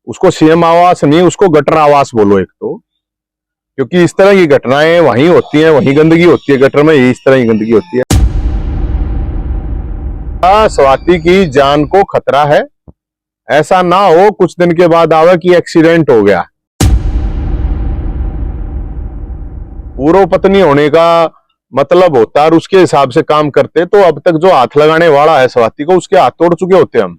उसको सीएम आवास नहीं, उसको गटर आवास बोलो एक तो, क्योंकि इस तरह की घटनाएं वहीं होती हैं, वहीं गंदगी होती है गटर में, इस तरह की गंदगी होती है। स्वाति की जान को खतरा है, ऐसा ना हो कुछ दिन के बाद आवे कि एक्सीडेंट हो गया। पूर्व पत्नी होने का मतलब होता है और उसके हिसाब से काम करते तो अब तक जो हाथ लगाने वाला है स्वाति को, उसके हाथ तोड़ चुके होते हम।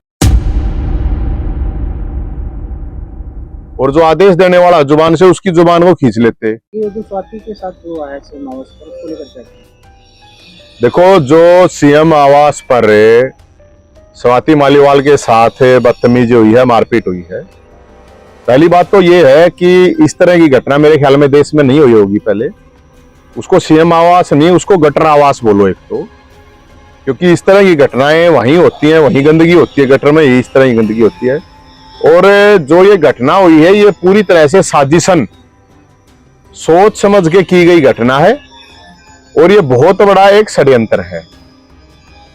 और जो आदेश देने वाला जुबान से, उसकी जुबान को खींच लेते। ये जो स्वाति के साथ जो आया सीएम आवास पर, उसको लेकर क्या? देखो, जो सीएम आवास पर स्वाति मालीवाल के साथ बदतमीजी हुई है, मारपीट हुई है, पहली बात तो ये है कि इस तरह की घटना मेरे ख्याल में देश में नहीं हुई होगी पहले। उसको सीएम आवास नहीं, उसको गटर आवास बोलो एक तो, क्योंकि इस तरह की घटनाएं वहीं होती हैं, वहीं गंदगी होती है गटर में, इस तरह की गंदगी होती है। और जो ये घटना हुई है, ये पूरी तरह से साजिशन, सोच समझ के की गई घटना है और ये बहुत बड़ा एक षड्यंत्र है।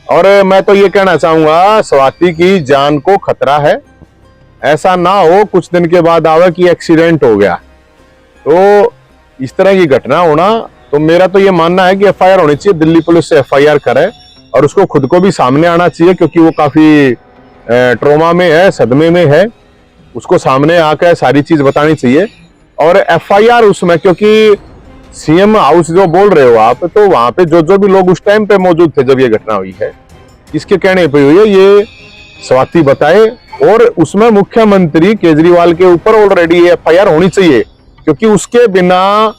और मैं तो ये कहना चाहूंगा, स्वाति की जान को खतरा है, ऐसा ना हो कुछ दिन के बाद आवे कि एक्सीडेंट हो गया। तो इस तरह की घटना होना, तो मेरा तो ये मानना है कि एफआईआर होनी चाहिए, दिल्ली पुलिस से एफआईआर करे और उसको खुद को भी सामने आना चाहिए, क्योंकि वो काफी ट्रॉमा में है, सदमे में है। उसको सामने आकर सारी चीज बतानी चाहिए और एफआईआर उसमें, क्योंकि सीएम हाउस जो बोल रहे हो आप, तो वहां पे जो भी लोग उस टाइम पे मौजूद थे जब ये घटना हुई है, किसके कहने पे हुई है ये स्वाति बताए। और उसमें मुख्यमंत्री केजरीवाल के ऊपर ऑलरेडी एफआईआर होनी चाहिए, क्योंकि उसके बिना,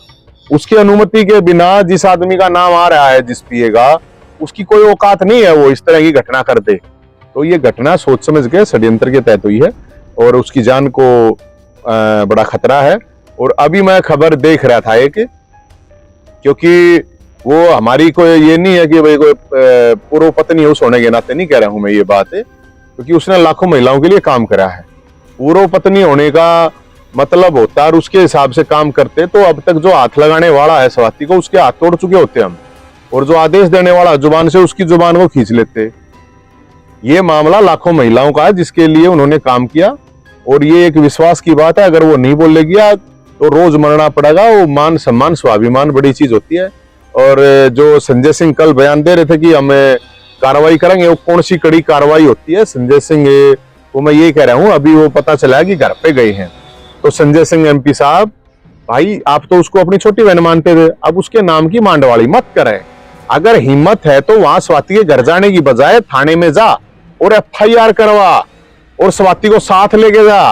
उसकी अनुमति के बिना जिस आदमी का नाम आ रहा है, जिस पीए का, उसकी कोई औकात नहीं है वो इस तरह की घटना कर दे। तो ये घटना सोच समझ के षड्यंत्र के तहत हुई है और उसकी जान को बड़ा खतरा है। और अभी मैं खबर देख रहा था एक, क्योंकि वो हमारी कोई ये नहीं है कि भाई कोई पूर्व पत्नी उस होने के नाते नहीं कह रहा हूं मैं ये बात है, क्योंकि उसने लाखों महिलाओं के लिए काम करा है। पूर्व पत्नी होने का मतलब होता है और उसके हिसाब से काम करते तो अब तक जो हाथ लगाने वाला है स्वाति को, उसके हाथ तोड़ चुके होते हम। और जो आदेश देने वाला जुबान से, उसकी जुबान को खींच लेते। ये मामला लाखों महिलाओं का है जिसके लिए उन्होंने काम किया और ये एक विश्वास की बात है। अगर वो नहीं बोलेगी तो रोज मरना पड़ेगा। वो मान सम्मान, स्वाभिमान बड़ी चीज होती है। और जो संजय सिंह कल बयान दे रहे थे कि हमें कार्रवाई करेंगे, वो कौन सी कड़ी कार्रवाई होती है? संजय सिंह को मैं ये कह रहा हूं, अभी वो पता चला कि घर पे गए हैं। तो संजय सिंह एमपी साहब, भाई आप तो उसको अपनी छोटी बहन मानते थे, अब उसके नाम की मांडवाड़ी मत करें। अगर हिम्मत है तो वहां स्वाति के घर जाने की बजाय थाने में जा और एफआईआर करवा और स्वाति को साथ लेके जा।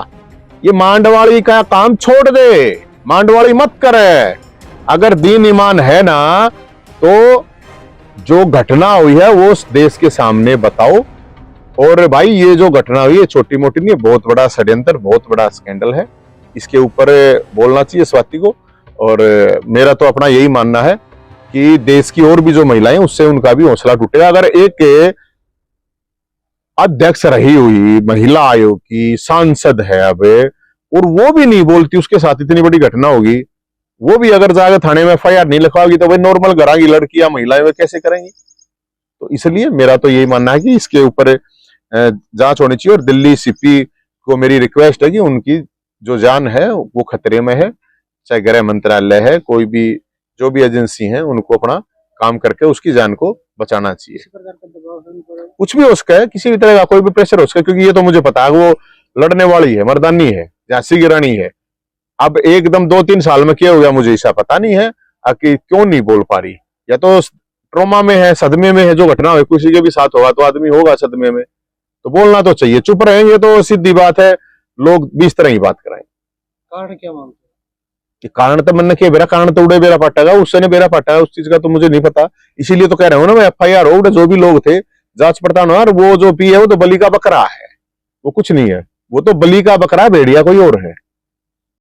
ये मांडवाड़ी का काम छोड़ दे, मांडवाड़ी मत करे। अगर दीन ईमान है ना, तो जो घटना हुई है वो देश के सामने बताओ। और भाई ये जो घटना हुई है छोटी मोटी नहीं, बहुत बड़ा षड्यंत्र, बहुत बड़ा स्कैंडल है। इसके ऊपर बोलना चाहिए स्वाति को। और मेरा तो अपना यही मानना है कि देश की और भी जो महिलाएं, उससे उनका भी हौसला टूटेगा। अगर एक अध्यक्ष रही हुई महिला आयोग की सांसद है अब, और वो भी नहीं बोलती, उसके साथ इतनी बड़ी घटना होगी, वो भी अगर जाकर थाने में एफआईआर नहीं लिखवाएगी, तो भाई नॉर्मल घरा की लड़की या महिलाएं वे कैसे करेंगी? तो इसलिए मेरा तो यही मानना है कि इसके ऊपर जांच होनी चाहिए। और दिल्ली सीपी को मेरी रिक्वेस्ट है कि उनकी जो जान है वो खतरे में है, चाहे गृह मंत्रालय है, कोई भी जो भी एजेंसी है, उनको अपना काम करके उसकी जान को बचाना चाहिए। कुछ भी हो सकता है, किसी भी तरह का कोई भी प्रेशर हो सकता है, क्योंकि ये तो मुझे पता है वो लड़ने वाली है, मर्दानी है, झांसी की रानी है। अब एकदम 2-3 साल में क्या हो गया मुझे ऐसा पता नहीं है कि क्यों नहीं बोल पा रही। या तो ट्रॉमा में है, सदमे में है। जो घटना हो किसी के भी साथ होगा तो आदमी होगा सदमे में, तो बोलना तो चाहिए। चुप रहेंगे तो सीधी बात है, लोग भी इस तरह ही बात कराएंगे। कारण क्या मानते हैं? कारण तो मन के बेरा, कारण तो उड़े बेरा पाटेगा, उससे ने बेरा पाटेगा, उस चीज का तो मुझे नहीं पता। इसीलिए तो कह रहा हूँ ना मैं, एफआईआर हो, जो भी लोग थे जांच पड़ताल हो। वो जो पी है वो तो बलि का बकरा है, वो कुछ नहीं है, वो तो बलि का बकरा, भेड़िया कोई और है।